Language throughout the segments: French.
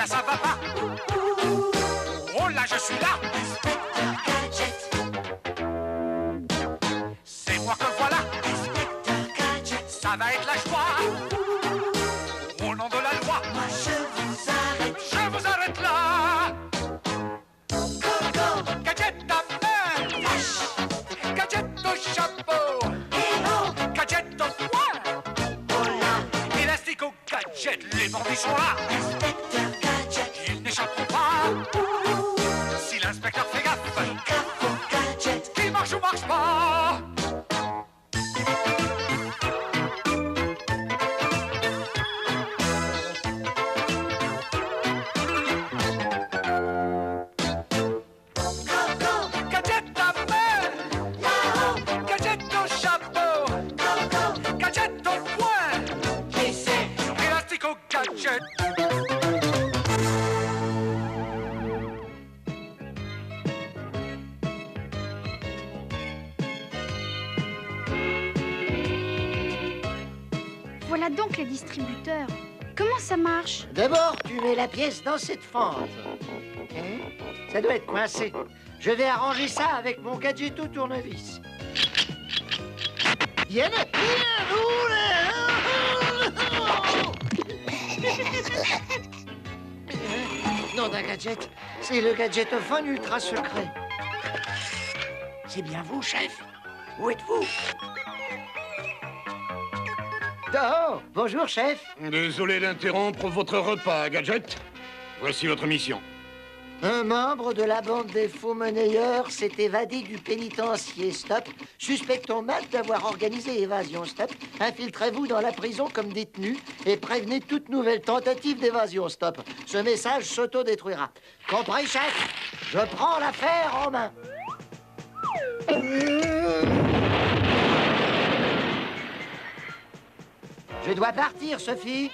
là ça va pas. Oh là je suis là. Inspecteur Gadget. C'est moi que voilà. Inspecteur Gadget. Ça va être la joie. Au nom de la loi, Moi je vous arrête. je vous arrête là. Go, go. Gadget à main, Flash. gadget au chapeau, Hello. gadget au poing, Oh là. élastique au gadget, les bandits sont là. Inspecteur Gadget. Ils n'échapperont pas. Si l'inspecteur fait gaffe, Gaffe au gadget. qu'il marche ou marche pas. Go, go. Gadget à main, Là-haut. gadget au chapeau, Go, go. gadget au poing, Laissez. élastique au gadget. Voilà donc les distributeurs. Comment ça marche? D'abord, tu mets la pièce dans cette fente. Ça doit être coincé. Je vais arranger ça avec mon gadgeto tournevis. Bien, non d'un gadget, c'est le gadgetophone ultra secret. C'est bien vous, chef. Où êtes-vous? Oh, bonjour, chef. Désolé d'interrompre votre repas, Gadget. Voici votre mission. Un membre de la bande des faux monnayeurs s'est évadé du pénitencier. Stop. Suspectons Matt d'avoir organisé évasion. Stop. Infiltrez-vous dans la prison comme détenu et prévenez toute nouvelle tentative d'évasion. Stop. Ce message s'autodétruira. Compris, chef? Je prends l'affaire en main. Je dois partir, Sophie.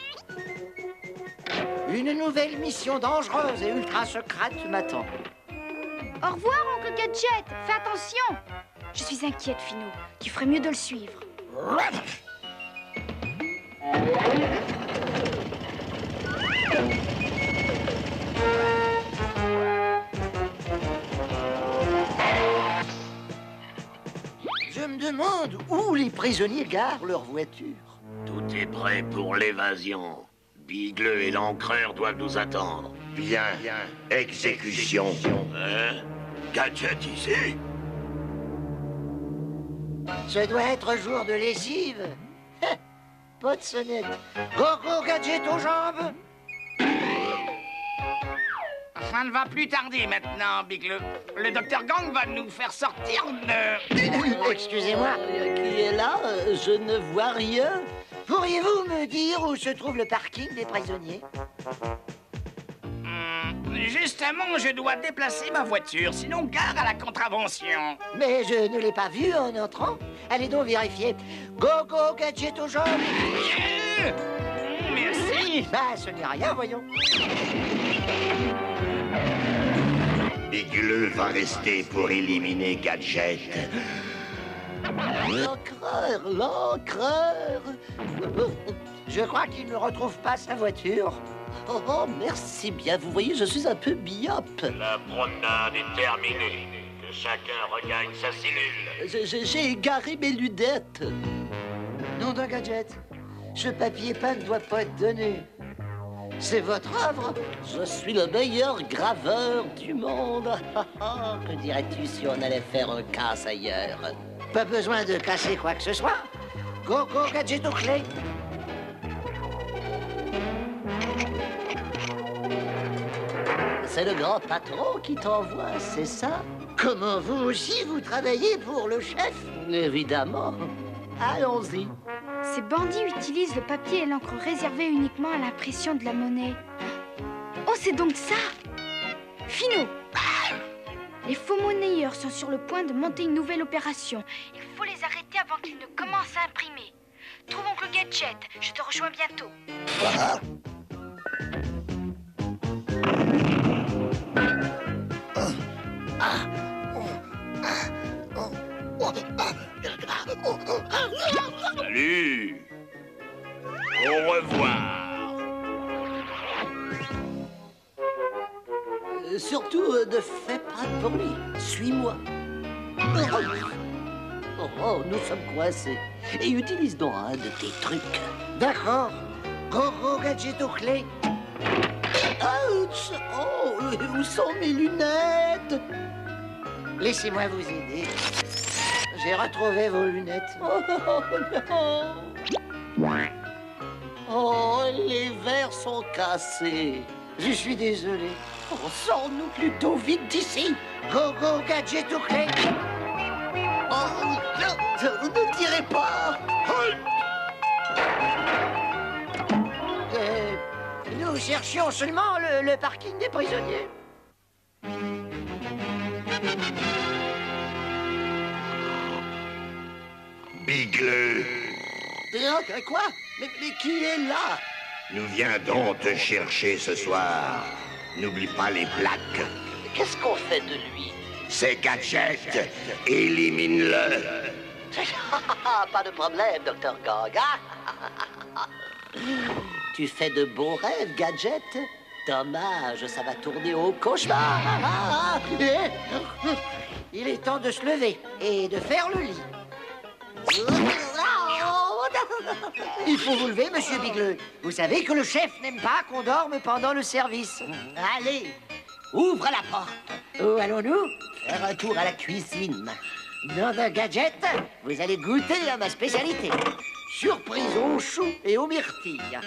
Une nouvelle mission dangereuse et ultra secrète m'attend. Au revoir, oncle Gadget. Fais attention. Je suis inquiète, Fino. Tu ferais mieux de le suivre. Je me demande où les prisonniers garent leur voiture. Tout est prêt pour l'évasion. Bigleux et l'encreur doivent nous attendre. Bien. Exécution. Hein? Gadget ici? Ce doit être jour de lessive. Pas de sonnette. Go, gadget aux jambes. Ça ne va plus tarder maintenant, Bigleux. Le docteur Gang va nous faire sortir de... Excusez-moi. Qui est là? Je ne vois rien. Pourriez-vous me dire où se trouve le parking des prisonniers? Justement, je dois déplacer ma voiture, sinon gare à la contravention. Mais je ne l'ai pas vu en entrant. Allez donc vérifier. Go, gadget aux jambes. Merci. Bah, ce n'est rien, voyons. Bigleux va rester pour éliminer Gadget. L'encreur. Je crois qu'il ne retrouve pas sa voiture. Oh, merci bien. Vous voyez, je suis un peu myope. La promenade est terminée. Que chacun regagne sa cellule. J'ai égaré mes lunettes. Nom d'un gadget. Ce papier peint ne doit pas être donné. C'est votre œuvre? Je suis le meilleur graveur du monde. Que dirais-tu si on allait faire un casse ailleurs? Pas besoin de casser quoi que ce soit. Go, gadget aux clés. C'est le grand patron qui t'envoie, c'est ça? Comment vous aussi, vous travaillez pour le chef? Évidemment. Allons-y. Ces bandits utilisent le papier et l'encre réservés uniquement à l'impression de la monnaie. Oh, c'est donc ça! Fino! Les faux monnayeurs sont sur le point de monter une nouvelle opération. Il faut les arrêter avant qu'ils ne commencent à imprimer. Trouve oncle Gadget, je te rejoins bientôt. Salut! Au revoir! surtout, ne fais pas de bruit. Suis-moi. Oh, nous sommes coincés. Et utilise donc un de tes trucs. D'accord. Go, gadget aux clés. Ouch! Oh, où sont mes lunettes? Laissez-moi vous aider. J'ai retrouvé vos lunettes. Oh non! Oh, les verres sont cassés. Je suis désolé. Oh, sors-nous plutôt vite d'ici. Go, gadget aux clés. Oh, ne tirez pas. Nous cherchions seulement le parking des prisonniers. Bigleux, Quoi? Mais qui est là? nous viendrons te chercher ce soir. N'oublie pas les plaques. Qu'est-ce qu'on fait de lui? C'est Gadget. Élimine-le. Pas de problème, Dr. Gang. Tu fais de beaux rêves, Gadget. Dommage, ça va tourner au cauchemar. Il est temps de se lever et de faire le lit. Il faut vous lever, monsieur Bigleux. Vous savez que le chef n'aime pas qu'on dorme pendant le service. Allez, ouvre la porte. Où allons-nous? Faire un tour à la cuisine. Dans un gadget, vous allez goûter à ma spécialité. Surprise aux choux et aux myrtilles.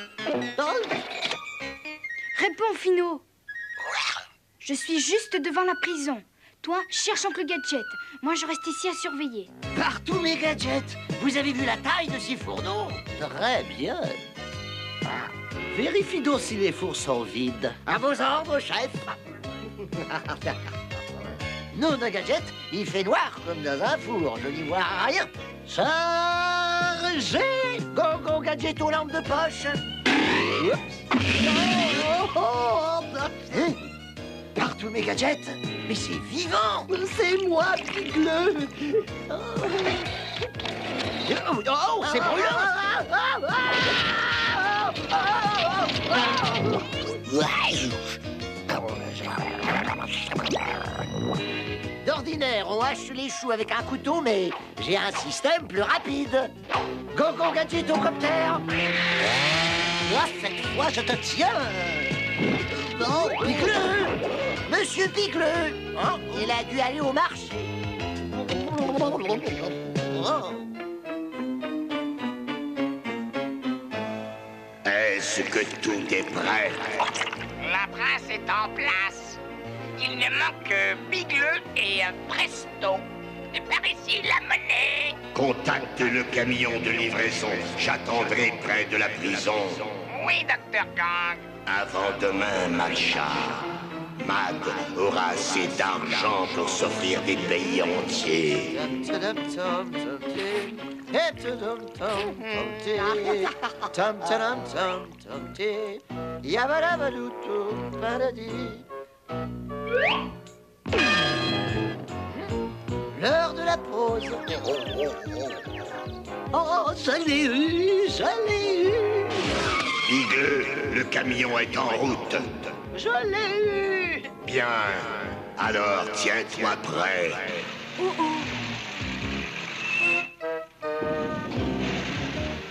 Réponds, Finot. Je suis juste devant la prison. Toi, cherche Oncle Gadget. Moi, je reste ici à surveiller. Partout mes gadgets. Vous avez vu la taille de ces fourneaux? Très bien. Vérifie donc si les fours sont vides. À vos ordres, chef. Non, un gadget, il fait noir comme dans un four. Je n'y vois rien. Chargez! Go, gadget aux lampes de poche. Hein? Partout mes gadgets. Mais c'est vivant. C'est moi, Bigleux. Oh, c'est brûlant. D'ordinaire, on hache les choux avec un couteau, mais j'ai un système plus rapide. Go, gadget au coptère. Là, cette fois, je te tiens. Oh, Bigleux! Monsieur Bigleux! Hein? Il a dû aller au marché. Est-ce que tout est prêt? La prince est en place. Il ne manque que Bigleux et Presto. Par ici, la monnaie. Contacte le camion de livraison. J'attendrai près de la prison. Oui, Dr. Gang. Avant demain, Malcha. Mad aura assez d'argent pour s'offrir des pays entiers. L'heure de la pause. Oh, je l'ai eu, je l'ai eu. Bigleux, le camion est en route. Je l'ai eu. Bien. Alors, tiens-toi prêt.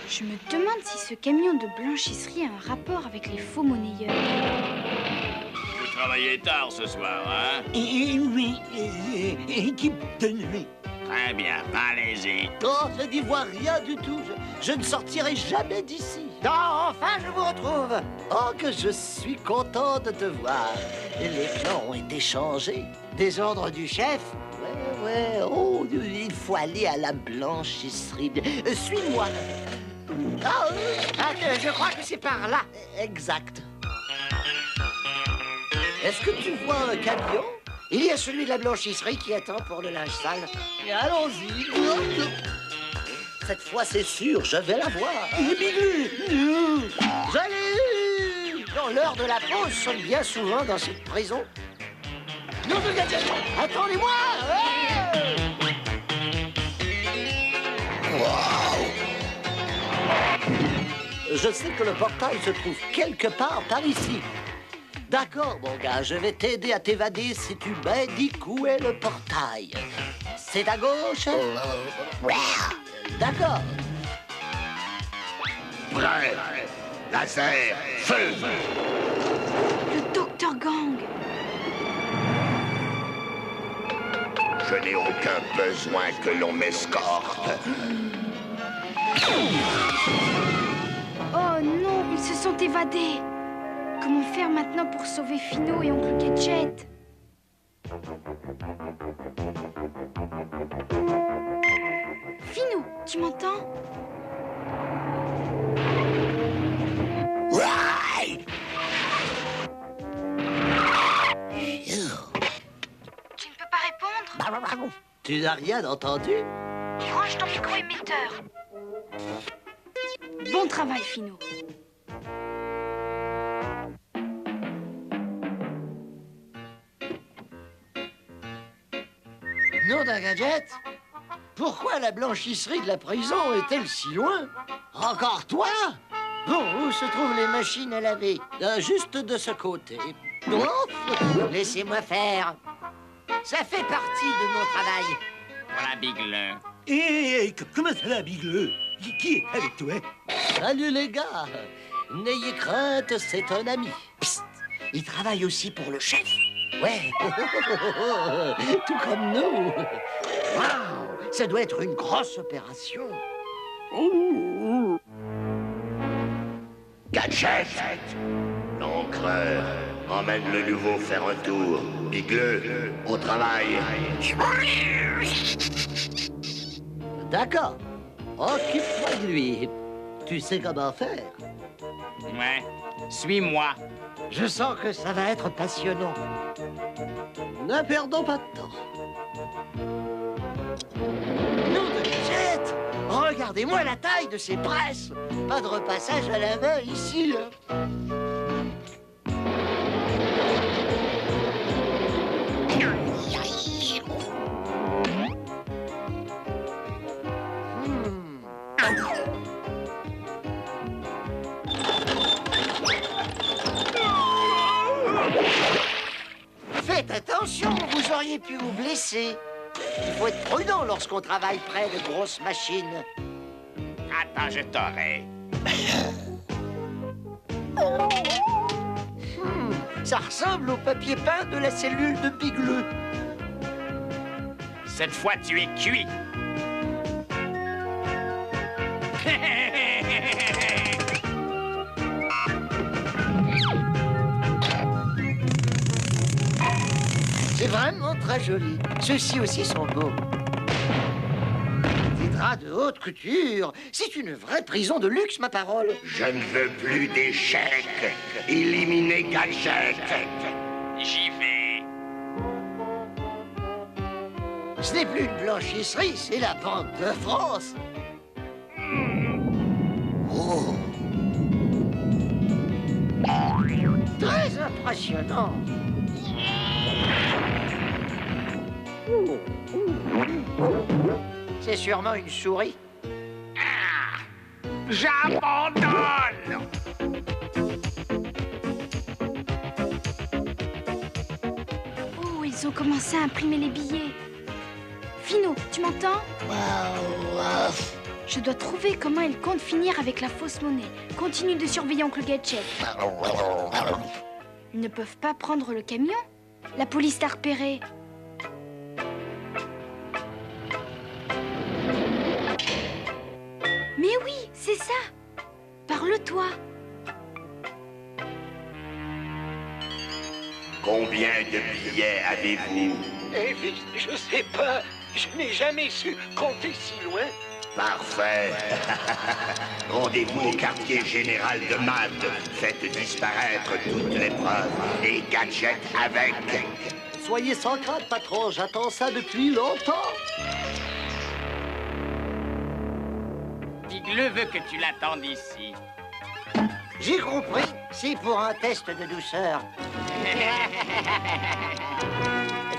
Je me demande si ce camion de blanchisserie a un rapport avec les faux monnayeurs. Vous travaillez tard ce soir, hein? Oui, équipe de nuit. Très bien, allez-y. Oh, je n'y vois rien du tout. Je ne sortirai jamais d'ici. Non, enfin, je vous retrouve. Oh, que je suis content de te voir. Les plans ont été changés. Des ordres du chef? Ouais. Oh, il faut aller à la blanchisserie. Suis-moi. Je crois que c'est par là. Exact. Est-ce que tu vois un camion? Il y a celui de la blanchisserie qui attend pour le linge sale. Allons-y. Cette fois, c'est sûr, je vais la voir. Je l'ai eu. Non, l'heure de la pause sonne bien souvent dans cette prison. Non, de gadget, attendez-moi. Je sais que le portail se trouve quelque part par ici. D'accord, mon gars, je vais t'aider à t'évader si tu m'indiques où est le portail. C'est à gauche? D'accord. Prêt. Laser. Feu. Le Dr Gang. Je n'ai aucun besoin que l'on m'escorte. Oh non, ils se sont évadés. Comment faire maintenant pour sauver Fino et Oncle Gadget? Fino, tu m'entends? Tu ne peux pas répondre? Tu n'as rien entendu? Range ton micro-émetteur. Bon travail, Fino. Nom d'un gadget? Pourquoi la blanchisserie de la prison est-elle si loin? Encore toi? Bon, où se trouvent les machines à laver? Juste de ce côté. Laissez-moi faire. Ça fait partie de mon travail. Voilà, Bigleux. Comment ça va, Bigleux? Qui est avec toi? Salut les gars. N'ayez crainte, c'est un ami. Psst, il travaille aussi pour le chef. Ouais. Tout comme nous. Waouh, ça doit être une grosse opération. Gadget. L'encreur. Emmène le nouveau faire un tour. Bigleux, au travail. D'accord. Occupe-toi de lui. Tu sais comment faire. Ouais. Suis-moi. Je sens que ça va être passionnant. Ne perdons pas de temps. Nom de gadget! Regardez-moi la taille de ces presses. Pas de repassage à la main ici. Faites attention, vous auriez pu vous blesser. Il faut être prudent lorsqu'on travaille près de grosses machines. Attends, je t'aurai. Ça ressemble au papier peint de la cellule de Bigleux. Cette fois, tu es cuit. C'est vraiment très joli. Ceux-ci aussi sont beaux. Des draps de haute couture. C'est une vraie prison de luxe, ma parole. Je ne veux plus d'échecs. Éliminez Gadget. J'y vais. Ce n'est plus une blanchisserie, c'est la Banque de France. Oh. Très impressionnant. C'est sûrement une souris. J'abandonne. Oh, ils ont commencé à imprimer les billets. Fino, tu m'entends? Je dois trouver comment ils comptent finir avec la fausse monnaie. Continue de surveiller Oncle Gadget. Ils ne peuvent pas prendre le camion. La police t'a repéré. Mais oui, c'est ça. Parle-toi. Combien de billets avez-vous? Je sais pas. Je n'ai jamais su compter si loin. Parfait. Rendez-vous au quartier général de Mad. Faites disparaître toutes les preuves. Et Gadget avec. Soyez sans crainte, patron. J'attends ça depuis longtemps. Bigleux veut que tu l'attendes ici. J'ai compris. C'est pour un test de douceur.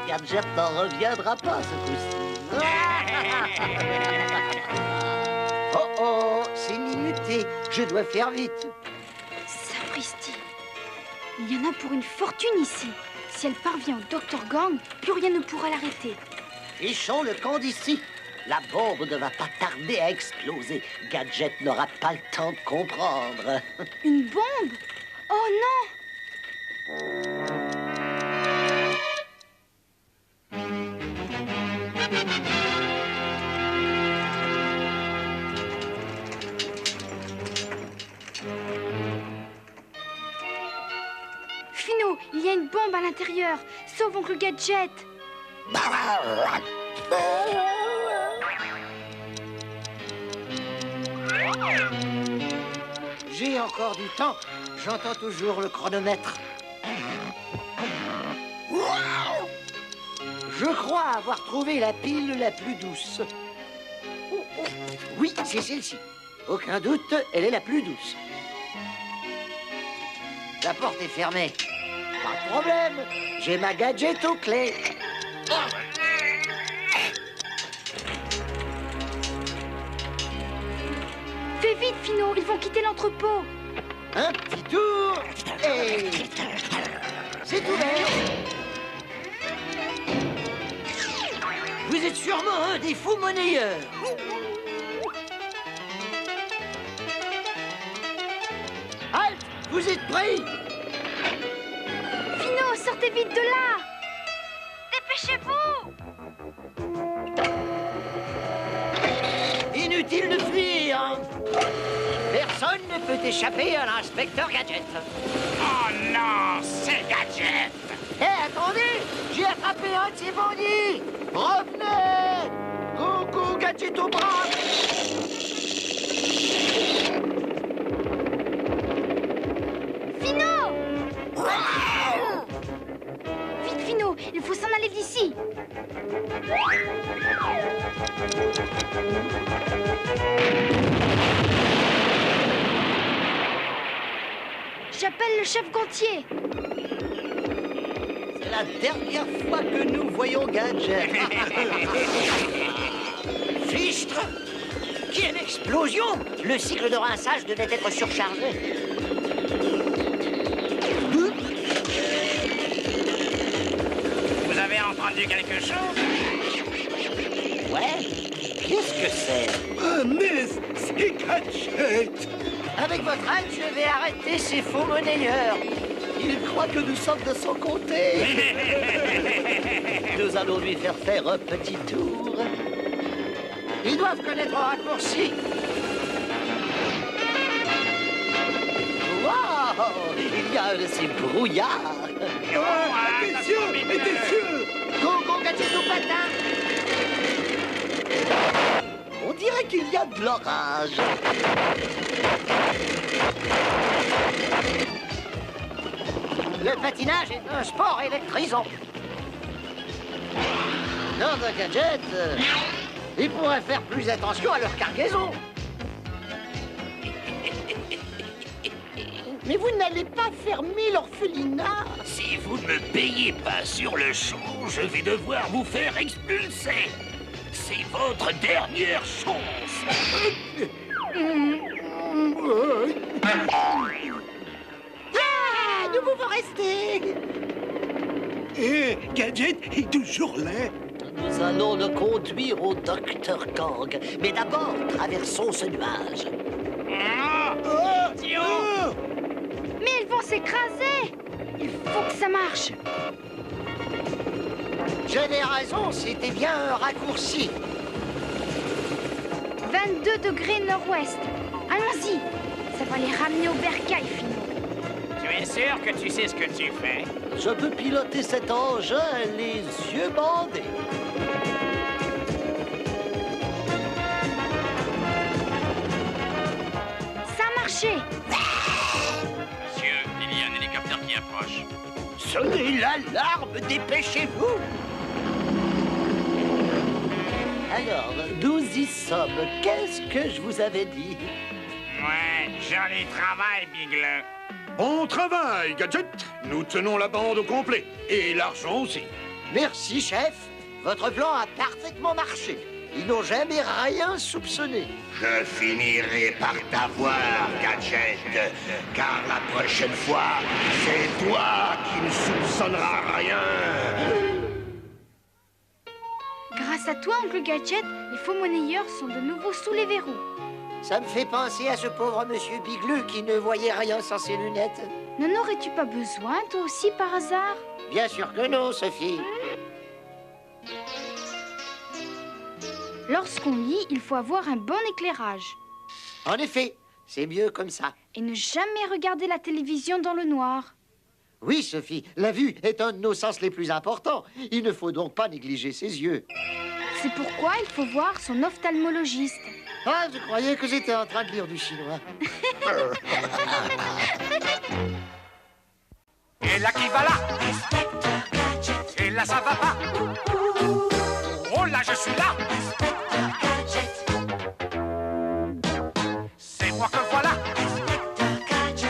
Gadget n'en reviendra pas ce coup-ci. Oh oh, c'est minuté. Je dois faire vite. Sapristi. Il y en a pour une fortune ici. Si elle parvient au Dr Gang, plus rien ne pourra l'arrêter. Fichons le camp d'ici. La bombe ne va pas tarder à exploser. Gadget n'aura pas le temps de comprendre. Une bombe? Oh non! Fino, il y a une bombe à l'intérieur. Sauve Oncle Gadget. J'ai encore du temps. J'entends toujours le chronomètre. Je crois avoir trouvé la pile la plus douce. Oui, c'est celle-ci. Aucun doute, elle est la plus douce. La porte est fermée. Pas de problème. J'ai ma gadget aux clés. Fais vite, Fino, ils vont quitter l'entrepôt. Un petit tour et... c'est ouvert. Vous êtes sûrement un des fous monnayeurs. Halt! Vous êtes pris! Fino, sortez vite de là! Dépêchez-vous! Inutile de fuir. Personne ne peut échapper à l'inspecteur Gadget. Oh non, c'est Gadget! Hé, attendez! J'ai attrapé un de ces bandits! Revenez! Coucou, Gadget au bras! Fino! Vite, Fino, il faut s'en aller d'ici. J'appelle le chef Gontier. C'est la dernière fois que nous voyons Gadget. Fichtre! Quelle explosion! Le cycle de rinçage devait être surchargé. Vous avez entendu quelque chose? Ouais? Qu'est-ce que c'est? Mais c'est Gadget! Avec votre aide, je vais arrêter ces faux monnayeurs. Il croit que nous sommes de son côté. Nous allons lui faire un petit tour. Ils doivent connaître un raccourci. Wow! Il y a un de ces brouillards. Attention, attention! Go, go, Gadget au patin! On dirait qu'il y a de l'orage. Le patinage est un sport électrisant. Dans un Gadget, ils pourraient faire plus attention à leur cargaison. Mais vous n'allez pas fermer l'orphelinat. Si vous ne me payez pas sur le champ, je vais devoir vous faire expulser. C'est votre dernière chance. Ah, nous pouvons rester. Et Gadget est toujours là. Nous allons le conduire au Dr Gang. Mais d'abord, traversons ce nuage. Mais ils vont s'écraser. Il faut que ça marche. J'avais raison, c'était bien un raccourci. 22 degrés nord-ouest. Allons-y. Ça va les ramener au bercail, Fino. Tu es sûr que tu sais ce que tu fais? Je peux piloter cet engin les yeux bandés. Ça a marché. Monsieur, il y a un hélicoptère qui approche. Sonnez l'alarme, dépêchez-vous! Alors, nous y sommes. Qu'est-ce que je vous avais dit? Ouais, joli travail, Bigleux. Bon travail, Gadget. Nous tenons la bande au complet. Et l'argent aussi. Merci, chef. Votre plan a parfaitement marché. Ils n'ont jamais rien soupçonné. Je finirai par t'avoir, Gadget, car la prochaine fois, c'est toi qui ne soupçonneras rien. Grâce à toi, Oncle Gadget, les faux monnayeurs sont de nouveau sous les verrous. Ça me fait penser à ce pauvre monsieur Bigleux qui ne voyait rien sans ses lunettes. N'en aurais-tu pas besoin, toi aussi, par hasard? Bien sûr que non, Sophie. Lorsqu'on lit, il faut avoir un bon éclairage. En effet, c'est mieux comme ça. Et ne jamais regarder la télévision dans le noir. Oui, Sophie, la vue est un de nos sens les plus importants. Il ne faut donc pas négliger ses yeux. C'est pourquoi il faut voir son ophtalmologiste. Ah, je croyais que j'étais en train de lire du chinois. Et là qui va là? Et là ça va pas? Oh là je suis là! C'est moi que voilà!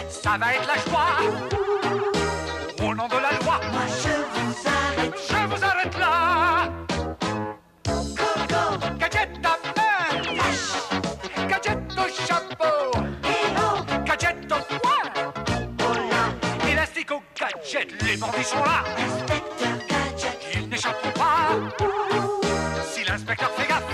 Ça va être la joie! Au nom de la loi! Moi Je vous arrête là! Gadget à main! Gadget au chapeau! Gadget au poing! Élastique au gadget, les bandits sont là! Ils n'échapperont pas! Si l'inspecteur fait gaffe!